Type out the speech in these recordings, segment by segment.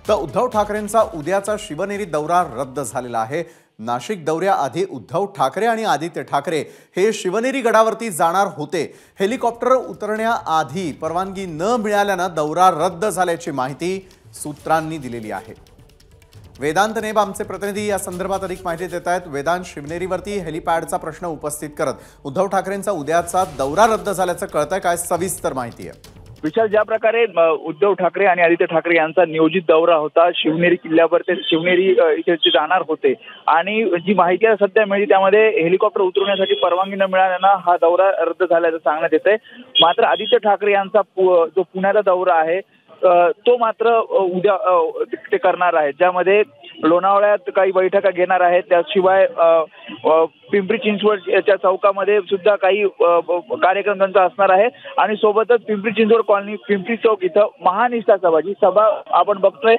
तर उद्धव ठाकरेंचा उद्याचा शिवनेरी दौरा रद्द झालेला आहे। नाशिक दौऱ्याआधी उद्धव ठाकरे आणि आदित्य ठाकरे हे शिवनेरी गडावरती जाणार होते। हेलिकॉप्टर उतरण्याआधी परवानगी न मिळाल्याने दौरा रद्द झाल्याची माहिती सूत्रांनी दिलेली आहे। वेदांत नेब आमचे प्रतिनिधी या संदर्भात अधिक माहिती देत आहेत। वेदांत, शिवनेरीवरती हेलिपॅडचा प्रश्न उपस्थित करत उद्धव ठाकरेंचा उद्याचा दौरा रद्द झाल्याचं कळतंय, काय सविस्तर माहिती आहे? विशाल, ज्या प्रकारे उद्धव ठाकरे आणि आदित्य ठाकरे यांचा नियोजित दौरा होता, शिवनेरी किल्ल्यावर ते शिवनेरी इथे जाणार होते आणि जी माहिती सध्या मिळते त्यामध्ये हेलिकॉप्टर उतरवण्यासाठी परवानगी न मिळाल्यानं हा दौरा रद्द झाल्याचं सांगण्यात येतंय। मात्र आदित्य ठाकरे यांचा जो पुण्याचा दौरा आहे तो मात्र उद्या ते करणार आहे, ज्यामध्ये लोणावळ्यात काही बैठका घेणार आहेत। त्याशिवाय पिंपरी चिंचवडच्या चौकामध्ये सुद्धा काही कार्यक्रम त्यांचा असणार आहे आणि सोबतच पिंपरी चिंचवड कॉलनी पिंपरी चौक इथं महानिष्ठा सभा, जी सभा आपण बघतोय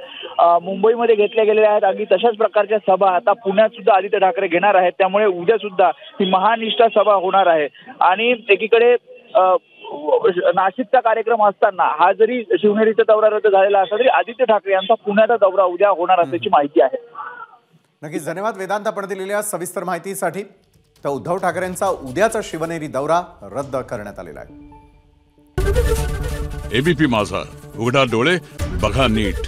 मुंबईमध्ये घेतल्या गेलेल्या आहेत, अगदी तशाच प्रकारच्या सभा आता पुण्यात सुद्धा आदित्य ठाकरे घेणार आहेत। त्यामुळे उद्या सुद्धा ही महानिष्ठा सभा होणार आहे आणि एकीकडे नाशिकचा कार्यक्रम असताना हा जरी शिवनेरीचा दौरा रद्द झालेला असला तरी आदित्य ठाकरे यांचा पुण्याचा दौरा उद्या होणार असल्याची माहिती आहे। नक्कीच धन्यवाद वेदांत, आपण दिलेल्या सविस्तर माहितीसाठी। तर उद्धव ठाकरेंचा उद्याचा शिवनेरी दौरा रद्द करण्यात आलेला आहे। एबीपी माझा, उघडा डोळे बघा नीट।